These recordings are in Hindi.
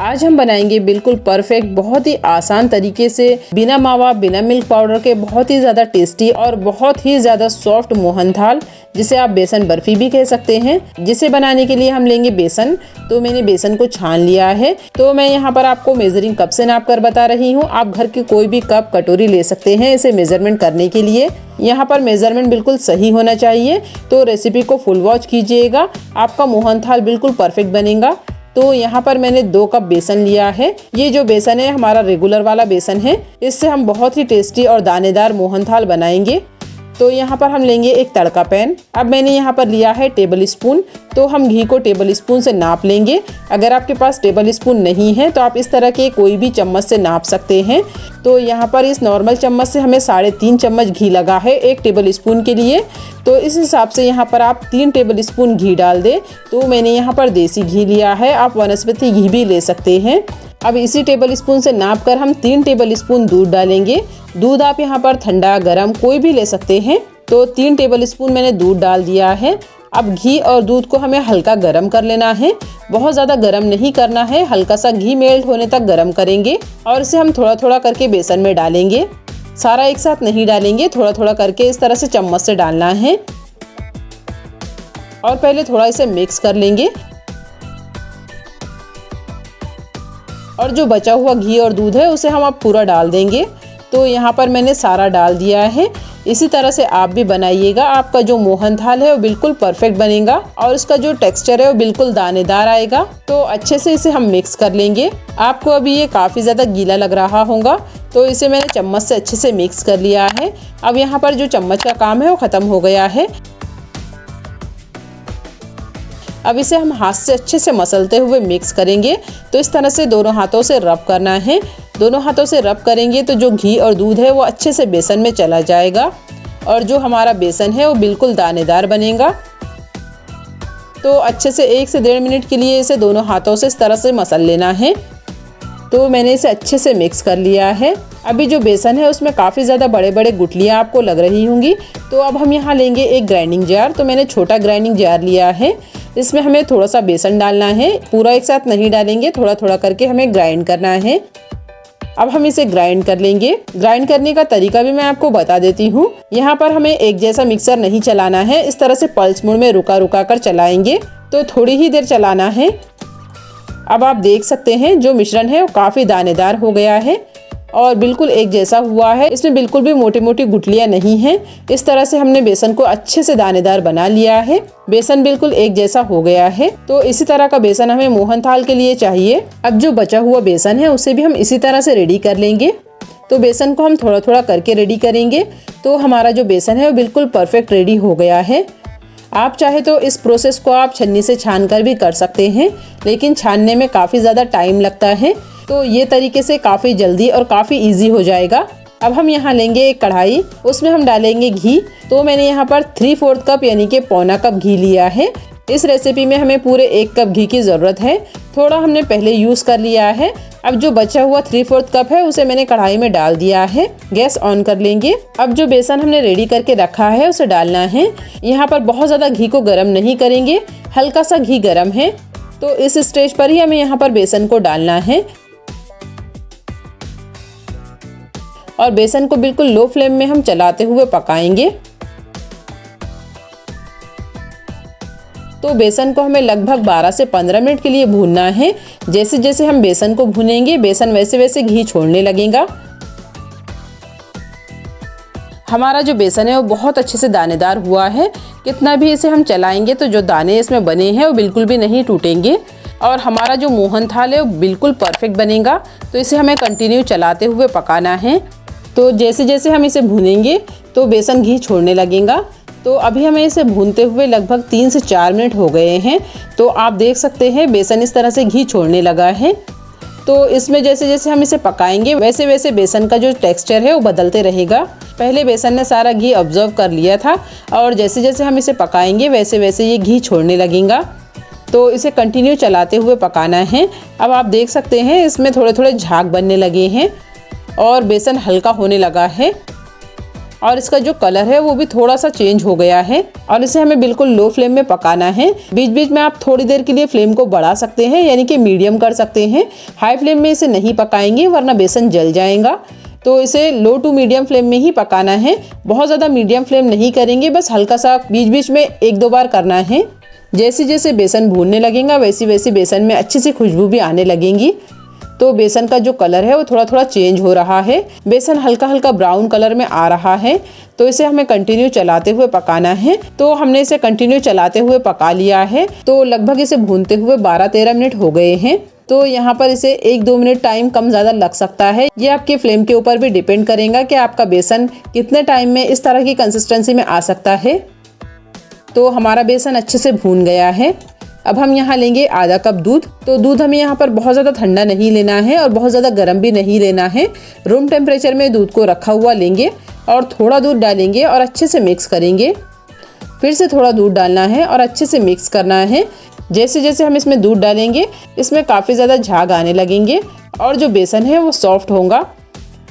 आज हम बनाएंगे बिल्कुल परफेक्ट, बहुत ही आसान तरीके से, बिना मावा बिना मिल्क पाउडर के, बहुत ही ज़्यादा टेस्टी और बहुत ही ज़्यादा सॉफ्ट मोहनथाल, जिसे आप बेसन बर्फी भी कह सकते हैं। जिसे बनाने के लिए हम लेंगे बेसन। तो मैंने बेसन को छान लिया है। तो मैं यहाँ पर आपको मेजरिंग कप से नाप कर बता रही हूँ। आप घर के कोई भी कप कटोरी ले सकते हैं इसे मेजरमेंट करने के लिए। यहाँ पर मेजरमेंट बिल्कुल सही होना चाहिए। तो रेसिपी को फुल वॉच कीजिएगा, आपका मोहनथाल बिल्कुल परफेक्ट बनेगा। तो यहाँ पर मैंने 2 कप बेसन लिया है। ये जो बेसन है हमारा रेगुलर वाला बेसन है। इससे हम बहुत ही टेस्टी और दानेदार मोहनथाल बनाएंगे। तो यहाँ पर हम लेंगे एक तड़का पैन। अब मैंने यहाँ पर लिया है टेबल स्पून। तो हम घी को टेबल स्पून से नाप लेंगे। अगर आपके पास टेबल स्पून नहीं है तो आप इस तरह के कोई भी चम्मच से नाप सकते हैं। तो यहाँ पर इस नॉर्मल चम्मच से हमें 3.5 चम्मच घी लगा है 1 टेबल स्पून के लिए। तो इस हिसाब से यहाँ पर आप 3 टेबल स्पून घी डाल दें। तो मैंने यहाँ पर देसी घी लिया है, आप वनस्पति घी भी ले सकते हैं। अब इसी टेबल स्पून से नाप कर हम 3 टेबल स्पून दूध डालेंगे। दूध आप यहाँ पर ठंडा गरम कोई भी ले सकते हैं। तो 3 टेबल स्पून मैंने दूध डाल दिया है। अब घी और दूध को हमें हल्का गरम कर लेना है, बहुत ज़्यादा गरम नहीं करना है, हल्का सा घी मेल्ट होने तक गरम करेंगे। और इसे हम थोड़ा थोड़ा करके बेसन में डालेंगे, सारा एक साथ नहीं डालेंगे, थोड़ा थोड़ा करके इस तरह से चम्मच से डालना है। और पहले थोड़ा इसे मिक्स कर लेंगे। और जो बचा हुआ घी और दूध है उसे हम अब पूरा डाल देंगे। तो यहाँ पर मैंने सारा डाल दिया है। इसी तरह से आप भी बनाइएगा, आपका जो मोहनथाल है वो बिल्कुल परफेक्ट बनेगा और इसका जो टेक्सचर है वो बिल्कुल दानेदार आएगा। तो अच्छे से इसे हम मिक्स कर लेंगे। आपको अभी ये काफ़ी ज़्यादा गीला लग रहा होगा, तो इसे मैंने चम्मच से अच्छे से मिक्स कर लिया है। अब यहाँ पर जो चम्मच का काम है वो ख़त्म हो गया है। अब इसे हम हाथ से अच्छे से मसलते हुए मिक्स करेंगे। तो इस तरह से दोनों हाथों से रब करना है। दोनों हाथों से रब करेंगे तो जो घी और दूध है वो अच्छे से बेसन में चला जाएगा और जो हमारा बेसन है वो बिल्कुल दानेदार बनेगा। तो अच्छे से 1 से 1.5 मिनट के लिए इसे दोनों हाथों से इस तरह से मसल लेना है। तो मैंने इसे अच्छे से मिक्स कर लिया है। अभी जो बेसन है उसमें काफ़ी ज़्यादा बड़े बड़े गुठलियाँ आपको लग रही होंगी। तो अब हम यहाँ लेंगे एक ग्राइंडिंग जार। तो मैंने छोटा ग्राइंडिंग जार लिया है। इसमें हमें थोड़ा सा बेसन डालना है, पूरा एक साथ नहीं डालेंगे, थोड़ा थोड़ा करके हमें ग्राइंड करना है। अब हम इसे ग्राइंड कर लेंगे। ग्राइंड करने का तरीका भी मैं आपको बता देती हूँ। यहाँ पर हमें एक जैसा मिक्सर नहीं चलाना है, इस तरह से पल्स मोड में रुका रुका कर चलाएंगे। तो थोड़ी ही देर चलाना है। अब आप देख सकते हैं जो मिश्रण है वो काफ़ी दानेदार हो गया है और बिल्कुल एक जैसा हुआ है। इसमें बिल्कुल भी मोटी मोटी गुठलियाँ नहीं हैं। इस तरह से हमने बेसन को अच्छे से दानेदार बना लिया है। बेसन बिल्कुल एक जैसा हो गया है। तो इसी तरह का बेसन हमें मोहनथाल के लिए चाहिए। अब जो बचा हुआ बेसन है उसे भी हम इसी तरह से रेडी कर लेंगे। तो बेसन को हम थोड़ा थोड़ा करके रेडी करेंगे। तो हमारा जो बेसन है वो बिल्कुल परफेक्ट रेडी हो गया है। आप चाहे तो इस प्रोसेस को आप छन्नी से छान कर भी कर सकते हैं, लेकिन छानने में काफ़ी ज़्यादा टाइम लगता है। तो ये तरीके से काफ़ी जल्दी और काफ़ी इजी हो जाएगा। अब हम यहाँ लेंगे एक कढ़ाई, उसमें हम डालेंगे घी। तो मैंने यहाँ पर 3/4 कप यानी कि पौना कप घी लिया है। इस रेसिपी में हमें पूरे 1 कप घी की ज़रूरत है। थोड़ा हमने पहले यूज़ कर लिया है। अब जो बचा हुआ 3/4 कप है उसे मैंने कढ़ाई में डाल दिया है। गैस ऑन कर लेंगे। अब जो बेसन हमने रेडी करके रखा है उसे डालना है। यहाँ पर बहुत ज़्यादा घी को गर्म नहीं करेंगे, हल्का सा घी गर्म है। तो इस स्टेज पर ही हमें यहाँ पर बेसन को डालना है और बेसन को बिल्कुल लो फ्लेम में हम चलाते हुए पकाएंगे। तो बेसन को हमें लगभग 12 से 15 मिनट के लिए भूनना है। जैसे जैसे हम बेसन को भूनेंगे बेसन वैसे वैसे घी छोड़ने लगेगा। हमारा जो बेसन है वो बहुत अच्छे से दानेदार हुआ है। कितना भी इसे हम चलाएंगे तो जो दाने इसमें बने हैं वो बिल्कुल भी नहीं टूटेंगे और हमारा जो मोहनथाल है वो बिल्कुल परफेक्ट बनेगा। तो इसे हमें कंटिन्यू चलाते हुए पकाना है। तो जैसे जैसे हम इसे भूनेंगे तो बेसन घी छोड़ने लगेगा। तो अभी हमें इसे भूनते हुए लगभग 3 से 4 मिनट हो गए हैं। तो आप देख सकते हैं बेसन इस तरह से घी छोड़ने लगा है। तो इसमें जैसे जैसे हम इसे पकाएंगे वैसे वैसे बेसन का जो टेक्सचर है वो बदलते रहेगा। पहले बेसन ने सारा घी ऑब्जर्व कर लिया था और जैसे जैसे हम इसे पकाएंगे वैसे वैसे ये घी छोड़ने लगेगा। तो इसे कंटिन्यू चलाते हुए पकाना है। अब आप देख सकते हैं इसमें थोड़े थोड़े झाग बनने लगे हैं और बेसन हल्का होने लगा है। और इसका जो कलर है वो भी थोड़ा सा चेंज हो गया है। और इसे हमें बिल्कुल लो फ्लेम में पकाना है। बीच बीच में आप थोड़ी देर के लिए फ्लेम को बढ़ा सकते हैं, यानी कि मीडियम कर सकते हैं। हाई फ्लेम में इसे नहीं पकाएंगे वरना बेसन जल जाएगा। तो इसे लो टू मीडियम फ्लेम में ही पकाना है। बहुत ज़्यादा मीडियम फ्लेम नहीं करेंगे, बस हल्का सा बीच बीच में 1-2 बार करना है। जैसे जैसे बेसन भूनने लगेगा वैसी वैसी बेसन में अच्छी सी खुशबू भी आने लगेंगी। तो बेसन का जो कलर है वो थोड़ा थोड़ा चेंज हो रहा है। बेसन हल्का हल्का ब्राउन कलर में आ रहा है। तो इसे हमें कंटिन्यू चलाते हुए पकाना है। तो हमने इसे कंटिन्यू चलाते हुए पका लिया है। तो लगभग इसे भूनते हुए 12-13 मिनट हो गए हैं। तो यहाँ पर इसे 1-2 मिनट टाइम कम ज़्यादा लग सकता है। ये आपके फ्लेम के ऊपर भी डिपेंड करेगा कि आपका बेसन कितने टाइम में इस तरह की कंसिस्टेंसी में आ सकता है। तो हमारा बेसन अच्छे से भून गया है। अब हम यहाँ लेंगे आधा कप दूध। तो दूध हमें यहाँ पर बहुत ज़्यादा ठंडा नहीं लेना है और बहुत ज़्यादा गर्म भी नहीं लेना है। रूम टेम्परेचर में दूध को रखा हुआ लेंगे और थोड़ा दूध डालेंगे और अच्छे से मिक्स करेंगे। फिर से थोड़ा दूध डालना है और अच्छे से मिक्स करना है। जैसे जैसे हम इसमें दूध डालेंगे इसमें काफ़ी ज़्यादा झाग आने लगेंगे और जो बेसन है वो सॉफ्ट होगा।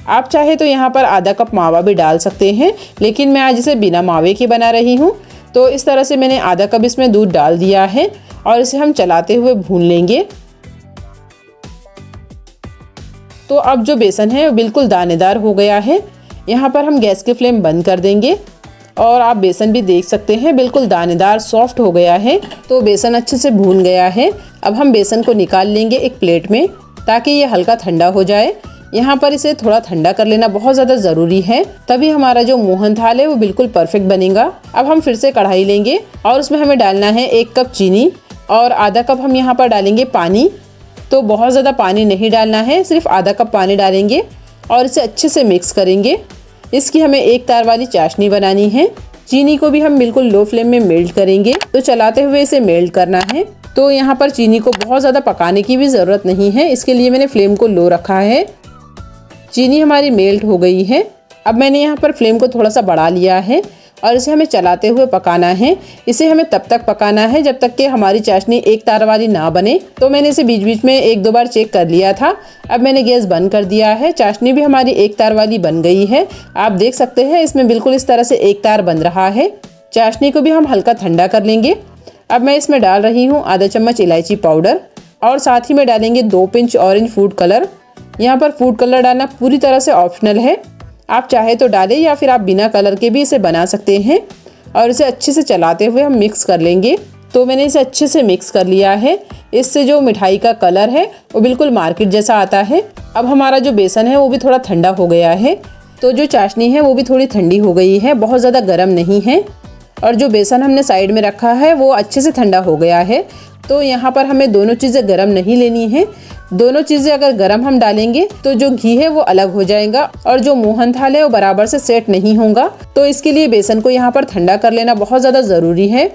आप चाहे तो यहाँ पर आधा कप मावा भी डाल सकते हैं, लेकिन मैं आज इसे बिना मावे के बना रही हूँ। तो इस तरह से मैंने आधा कप इसमें दूध डाल दिया है और इसे हम चलाते हुए भून लेंगे। तो अब जो बेसन है वो बिल्कुल दानेदार हो गया है। यहाँ पर हम गैस की फ्लेम बंद कर देंगे और आप बेसन भी देख सकते हैं बिल्कुल दानेदार सॉफ्ट हो गया है। तो बेसन अच्छे से भून गया है। अब हम बेसन को निकाल लेंगे एक प्लेट में ताकि ये हल्का ठंडा हो जाए। यहाँ पर इसे थोड़ा ठंडा कर लेना बहुत ज़्यादा ज़रूरी है, तभी हमारा जो मोहन थाल है वो बिल्कुल परफेक्ट बनेगा। अब हम फिर से कढ़ाई लेंगे और उसमें हमें डालना है 1 कप चीनी और आधा कप हम यहाँ पर डालेंगे पानी। तो बहुत ज़्यादा पानी नहीं डालना है, सिर्फ आधा कप पानी डालेंगे और इसे अच्छे से मिक्स करेंगे। इसकी हमें एक तार वाली चाशनी बनानी है। चीनी को भी हम बिल्कुल लो फ्लेम में मेल्ट करेंगे। तो चलाते हुए इसे मेल्ट करना है। तो यहाँ पर चीनी को बहुत ज़्यादा पकाने की भी ज़रूरत नहीं है, इसके लिए मैंने फ्लेम को लो रखा है। चीनी हमारी मेल्ट हो गई है। अब मैंने यहाँ पर फ्लेम को थोड़ा सा बढ़ा लिया है और इसे हमें चलाते हुए पकाना है। इसे हमें तब तक पकाना है जब तक कि हमारी चाशनी एक तार वाली ना बने। तो मैंने इसे बीच बीच में 1-2 बार चेक कर लिया था। अब मैंने गैस बंद कर दिया है। चाशनी भी हमारी एक तार वाली बन गई है। आप देख सकते हैं इसमें बिल्कुल इस तरह से एक तार बन रहा है। चाशनी को भी हम हल्का ठंडा कर लेंगे। अब मैं इसमें डाल रही हूँ आधा चम्मच इलायची पाउडर और साथ ही में डालेंगे 2 पिंच ऑरेंज फूड कलर। यहाँ पर फूड कलर डालना पूरी तरह से ऑप्शनल है, आप चाहे तो डालें या फिर आप बिना कलर के भी इसे बना सकते हैं। और इसे अच्छे से चलाते हुए हम मिक्स कर लेंगे। तो मैंने इसे अच्छे से मिक्स कर लिया है। इससे जो मिठाई का कलर है वो बिल्कुल मार्केट जैसा आता है। अब हमारा जो बेसन है वो भी थोड़ा ठंडा हो गया है। तो जो चाशनी है वो भी थोड़ी ठंडी हो गई है, बहुत ज़्यादा गर्म नहीं है। और जो बेसन हमने साइड में रखा है वो अच्छे से ठंडा हो गया है। तो यहाँ पर हमें दोनों चीज़ें गरम नहीं लेनी है। दोनों चीज़ें अगर गरम हम डालेंगे तो जो घी है वो अलग हो जाएगा और जो मोहन थाल है वो बराबर से सेट नहीं होगा। तो इसके लिए बेसन को यहाँ पर ठंडा कर लेना बहुत ज़्यादा ज़रूरी है।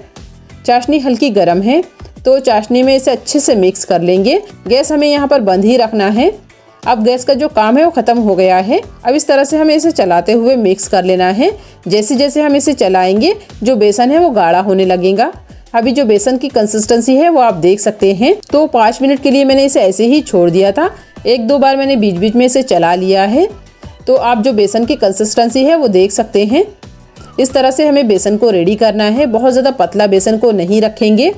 चाशनी हल्की गर्म है तो चाशनी में इसे अच्छे से मिक्स कर लेंगे। गैस हमें यहाँ पर बंद ही रखना है। अब गैस का जो काम है वो ख़त्म हो गया है। अब इस तरह से हमें इसे चलाते हुए मिक्स कर लेना है। जैसे जैसे हम इसे चलाएंगे जो बेसन है वो गाढ़ा होने लगेगा। अभी जो बेसन की कंसिस्टेंसी है वो आप देख सकते हैं। तो 5 मिनट के लिए मैंने इसे ऐसे ही छोड़ दिया था। 1-2 बार मैंने बीच बीच में इसे चला लिया है। तो आप जो बेसन की कंसिस्टेंसी है वो देख सकते हैं। इस तरह से हमें बेसन को रेडी करना है। बहुत ज़्यादा पतला बेसन को नहीं रखेंगे,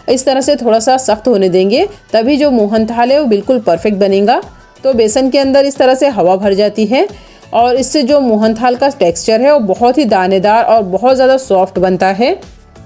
इस तरह से थोड़ा सा सख्त होने देंगे, तभी जो मोहन थाल है वो बिल्कुल परफेक्ट बनेगा। तो बेसन के अंदर इस तरह से हवा भर जाती है और इससे जो मोहन थाल का टेक्सचर है वो बहुत ही दानेदार और बहुत ज़्यादा सॉफ्ट बनता है।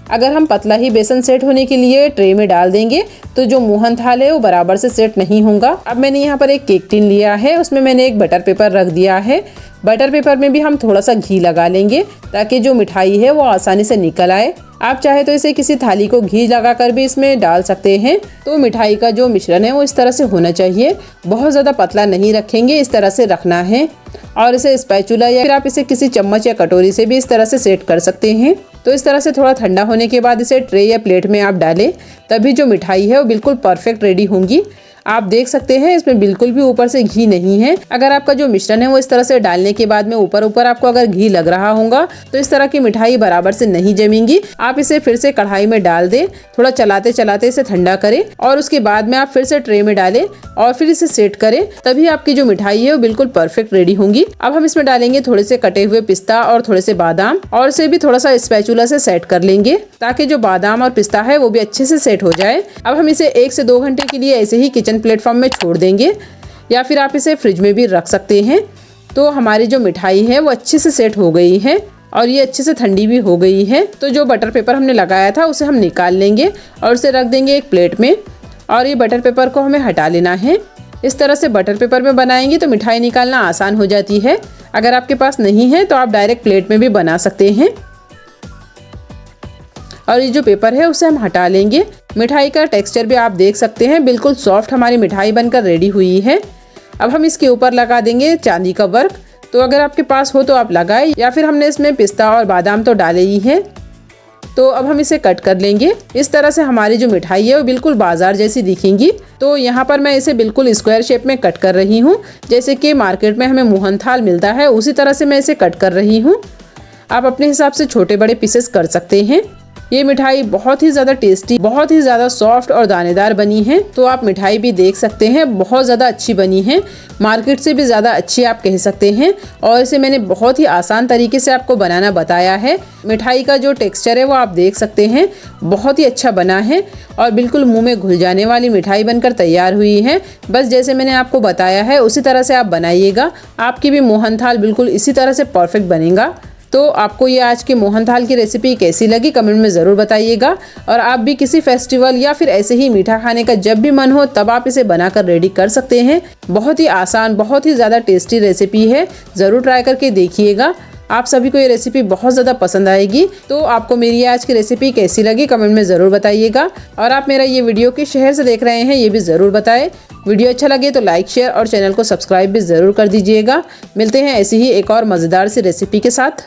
अगर हम पतला ही बेसन सेट होने के लिए ट्रे में डाल देंगे तो जो मोहन थाल है वो बराबर से सेट नहीं होगा। अब मैंने यहाँ पर एक केक टिन लिया है, उसमें मैंने एक बटर पेपर रख दिया है। बटर पेपर में भी हम थोड़ा सा घी लगा लेंगे ताकि जो मिठाई है वो आसानी से निकल आए। आप चाहे तो इसे किसी थाली को घी लगाकर भी इसमें डाल सकते हैं। तो मिठाई का जो मिश्रण है वो इस तरह से होना चाहिए, बहुत ज़्यादा पतला नहीं रखेंगे, इस तरह से रखना है। और इसे स्पैचुला या फिर आप इसे किसी चम्मच या कटोरी से भी इस तरह से सेट कर सकते हैं। तो इस तरह से थोड़ा ठंडा होने के बाद इसे ट्रे या प्लेट में आप डालें, तभी जो मिठाई है वो बिल्कुल परफेक्ट रेडी होंगी। आप देख सकते हैं इसमें बिल्कुल भी ऊपर से घी नहीं है। अगर आपका जो मिश्रण है वो इस तरह से डालने के बाद में ऊपर ऊपर आपको अगर घी लग रहा होगा तो इस तरह की मिठाई बराबर से नहीं जमेंगी। आप इसे फिर से कढ़ाई में डाल दें, थोड़ा चलाते चलाते इसे ठंडा करें और उसके बाद में आप फिर से ट्रे में डालें और फिर इसे सेट करें, तभी आपकी जो मिठाई है वो बिल्कुल परफेक्ट रेडी होंगी। अब हम इसमें डालेंगे थोड़े से कटे हुए पिस्ता और थोड़े से बादाम और इसे भी थोड़ा सा स्पैचुला से सेट कर लेंगे ताकि जो बादाम और पिस्ता है वो भी अच्छे से सेट हो जाए। अब हम इसे 1 से 2 घंटे के लिए ऐसे ही किचन प्लेटफॉर्म में छोड़ देंगे या फिर आप इसे फ्रिज में भी रख सकते हैं। तो हमारी जो मिठाई है वो अच्छे से सेट हो गई है और ये अच्छे से ठंडी भी हो गई है। तो जो बटर पेपर हमने लगाया था उसे हम निकाल लेंगे और उसे रख देंगे एक प्लेट में और ये बटर पेपर को हमें हटा लेना है। इस तरह से बटर पेपर में बनाएंगे तो मिठाई निकालना आसान हो जाती है। अगर आपके पास नहीं है तो आप डायरेक्ट प्लेट में भी बना सकते हैं। और ये जो पेपर है उसे हम हटा लेंगे। मिठाई का टेक्सचर भी आप देख सकते हैं, बिल्कुल सॉफ्ट हमारी मिठाई बनकर रेडी हुई है। अब हम इसके ऊपर लगा देंगे चांदी का वर्क, तो अगर आपके पास हो तो आप लगाएं या फिर हमने इसमें पिस्ता और बादाम तो डाले ही हैं। तो अब हम इसे कट कर लेंगे। इस तरह से हमारी जो मिठाई है वो बिल्कुल बाजार जैसी दिखेंगी। तो यहाँ पर मैं इसे बिल्कुल स्क्वायर शेप में कट कर रही हूँ, जैसे कि मार्केट में हमें मोहनथाल मिलता है उसी तरह से मैं इसे कट कर रही हूँ। आप अपने हिसाब से छोटे बड़े पीसेस कर सकते हैं। ये मिठाई बहुत ही ज़्यादा टेस्टी, बहुत ही ज़्यादा सॉफ्ट और दानेदार बनी है। तो आप मिठाई भी देख सकते हैं, बहुत ज़्यादा अच्छी बनी है, मार्केट से भी ज़्यादा अच्छी आप कह सकते हैं। और इसे मैंने बहुत ही आसान तरीके से आपको बनाना बताया है। मिठाई का जो टेक्सचर है वो आप देख सकते हैं, बहुत ही अच्छा बना है और बिल्कुल मुंह में घुल जाने वाली मिठाई बनकर तैयार हुई है। बस जैसे मैंने आपको बताया है उसी तरह से आप बनाइएगा, आपकी भी मोहनथाल बिल्कुल इसी तरह से परफेक्ट बनेगा। तो आपको ये आज के मोहनथाल की रेसिपी कैसी लगी कमेंट में ज़रूर बताइएगा। और आप भी किसी फेस्टिवल या फिर ऐसे ही मीठा खाने का जब भी मन हो तब आप इसे बनाकर रेडी कर सकते हैं। बहुत ही आसान, बहुत ही ज़्यादा टेस्टी रेसिपी है, ज़रूर ट्राई करके देखिएगा। आप सभी को ये रेसिपी बहुत ज़्यादा पसंद आएगी। तो आपको मेरी आज की रेसिपी कैसी लगी कमेंट में ज़रूर बताइएगा। और आप मेरा ये वीडियो किस शहर से देख रहे हैं ये भी ज़रूर बताएं। वीडियो अच्छा लगे तो लाइक, शेयर और चैनल को सब्सक्राइब भी ज़रूर कर दीजिएगा। मिलते हैं ऐसी ही एक और मज़ेदार सी रेसिपी के साथ।